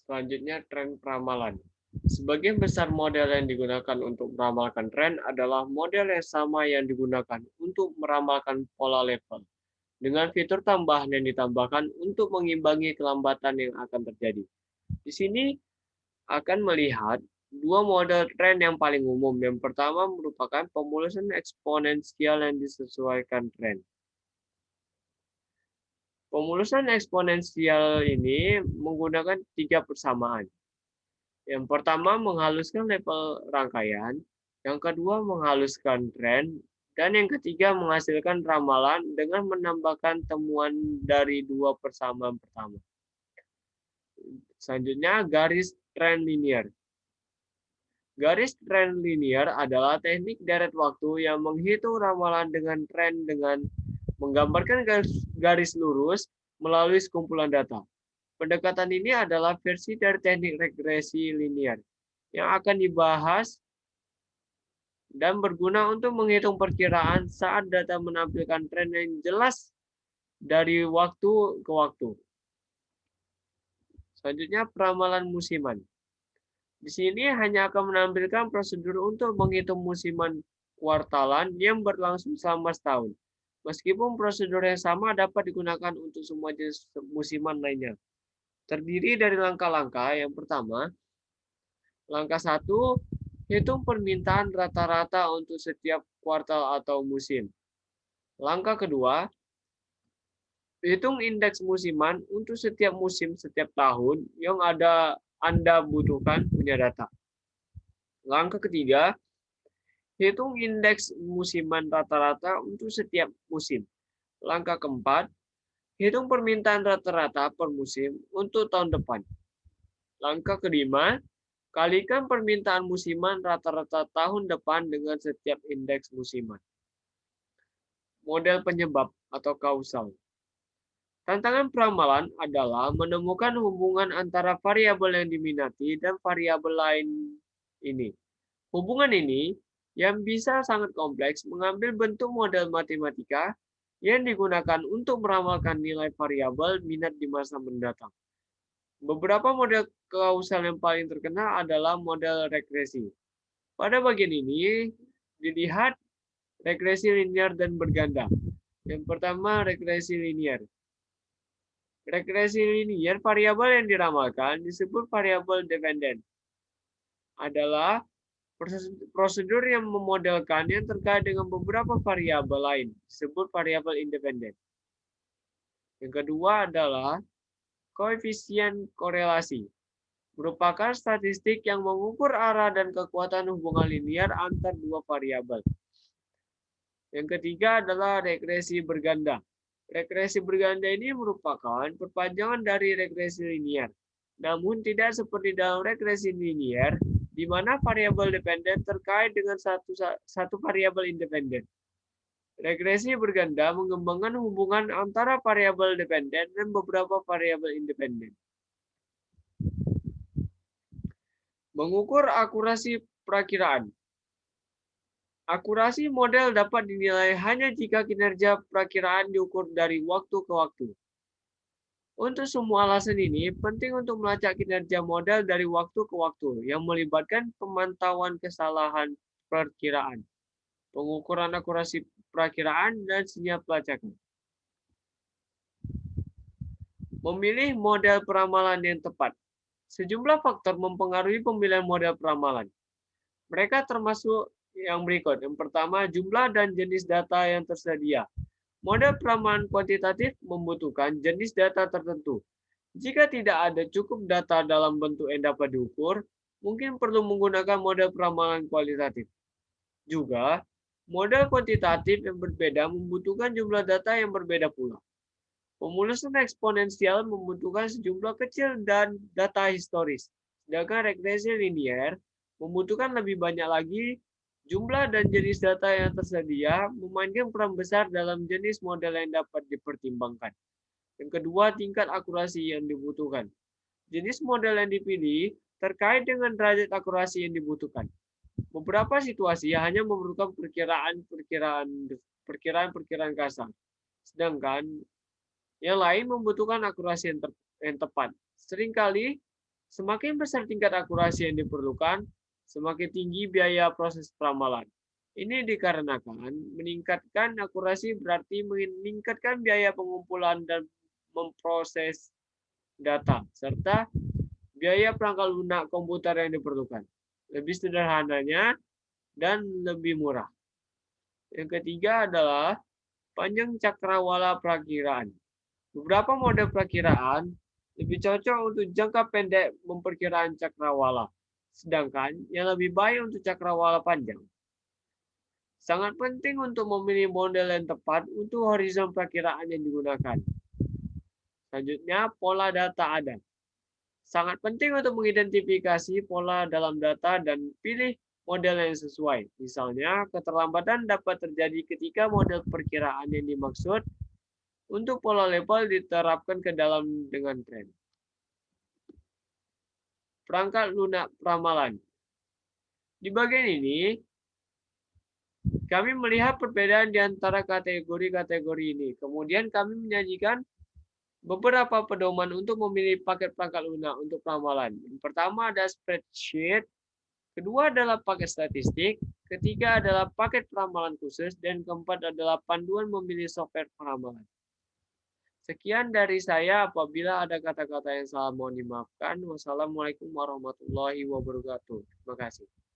Selanjutnya, tren pramalan. Sebagian besar model yang digunakan untuk meramalkan tren adalah model yang sama yang digunakan untuk meramalkan pola level, dengan fitur tambahan yang ditambahkan untuk mengimbangi kelambatan yang akan terjadi. Di sini akan melihat dua model tren yang paling umum. Yang pertama merupakan pemulusan eksponensial yang disesuaikan tren. Pemulusan eksponensial ini menggunakan tiga persamaan. Yang pertama menghaluskan level rangkaian, yang kedua menghaluskan tren, dan yang ketiga menghasilkan ramalan dengan menambahkan temuan dari dua persamaan pertama. Selanjutnya, garis tren linear. Garis tren linear adalah teknik deret waktu yang menghitung ramalan dengan tren dengan menggambarkan garis lurus melalui sekumpulan data. Pendekatan ini adalah versi dari teknik regresi linear yang akan dibahas dan berguna untuk menghitung perkiraan saat data menampilkan tren yang jelas dari waktu ke waktu. Selanjutnya, peramalan musiman. Di sini hanya akan menampilkan prosedur untuk menghitung musiman kuartalan yang berlangsung selama setahun. Meskipun prosedur yang sama dapat digunakan untuk semua jenis musiman lainnya. Terdiri dari langkah-langkah. Yang pertama, langkah 1, hitung permintaan rata-rata untuk setiap kuartal atau musim. Langkah kedua, hitung indeks musiman untuk setiap musim setiap tahun yang Anda butuhkan punya data. Langkah ketiga, hitung indeks musiman rata-rata untuk setiap musim. Langkah keempat, hitung permintaan rata-rata per musim untuk tahun depan. Langkah kelima, kalikan permintaan musiman rata-rata tahun depan dengan setiap indeks musiman. Model penyebab atau kausal. Tantangan peramalan adalah menemukan hubungan antara variabel yang diminati dan variabel lain ini. Hubungan ini yang bisa sangat kompleks mengambil bentuk model matematika yang digunakan untuk meramalkan nilai variabel minat di masa mendatang. Beberapa model kausal yang paling terkenal adalah model regresi. Pada bagian ini dilihat regresi linear dan berganda. Yang pertama, regresi linear. Regresi linear, variabel yang diramalkan disebut variabel dependen. Adalah prosedur yang memodelkan yang terkait dengan beberapa variabel lain, disebut variabel independen. Yang kedua adalah koefisien korelasi, merupakan statistik yang mengukur arah dan kekuatan hubungan linear antar dua variabel. Yang ketiga adalah regresi berganda. Regresi berganda ini merupakan perpanjangan dari regresi linear. Namun tidak seperti dalam regresi linear, di mana variabel dependen terkait dengan satu variabel independen. Regresi berganda mengembangkan hubungan antara variabel dependen dan beberapa variabel independen. Mengukur akurasi perakiraan. Akurasi model dapat dinilai hanya jika kinerja perakiraan diukur dari waktu ke waktu. Untuk semua alasan ini, penting untuk melacak kinerja model dari waktu ke waktu yang melibatkan pemantauan kesalahan perkiraan, pengukuran akurasi perakiraan, dan sinyal pelacakan. Memilih model peramalan yang tepat. Sejumlah faktor mempengaruhi pemilihan model peramalan. Mereka termasuk yang berikut. Yang pertama, jumlah dan jenis data yang tersedia. Model peramalan kuantitatif membutuhkan jenis data tertentu. Jika tidak ada cukup data dalam bentuk yang dapat diukur, mungkin perlu menggunakan model peramalan kualitatif. Juga, model kuantitatif yang berbeda membutuhkan jumlah data yang berbeda pula. Pemulusan eksponensial membutuhkan sejumlah kecil dan data historis, sedangkan regresi linear membutuhkan lebih banyak lagi. Jumlah dan jenis data yang tersedia memainkan peran besar dalam jenis model yang dapat dipertimbangkan. Yang kedua, tingkat akurasi yang dibutuhkan. Jenis model yang dipilih terkait dengan derajat akurasi yang dibutuhkan. Beberapa situasi hanya memerlukan perkiraan kasar, sedangkan yang lain membutuhkan akurasi yang tepat. Seringkali Semakin besar tingkat akurasi yang diperlukan, semakin tinggi biaya proses peramalan. Ini dikarenakan meningkatkan akurasi berarti meningkatkan biaya pengumpulan dan memproses data, serta biaya perangkat lunak komputer yang diperlukan. Lebih sederhananya dan lebih murah. Yang ketiga adalah panjang cakrawala perakiraan. Beberapa mode perakiraan lebih cocok untuk jangka pendek memperkiraan cakrawala, sedangkan yang lebih baik untuk cakrawala panjang. Sangat penting untuk memilih model yang tepat untuk horizon perakiraan yang digunakan. Selanjutnya, pola data ada. Sangat penting untuk mengidentifikasi pola dalam data dan pilih model yang sesuai. Misalnya, keterlambatan dapat terjadi ketika model perkiraan yang dimaksud untuk pola label diterapkan ke dalam dengan tren. Perangkat lunak ramalan. Di bagian ini, kami melihat perbedaan di antara kategori-kategori ini. Kemudian kami menyajikan beberapa pedoman untuk memilih paket perangkat lunak untuk ramalan. Yang pertama ada spreadsheet, kedua adalah paket statistik, ketiga adalah paket peramalan khusus, dan keempat adalah panduan memilih software peramalan. Sekian dari saya. Apabila ada kata-kata yang salah mohon dimaafkan. Wassalamualaikum warahmatullahi wabarakatuh. Terima kasih.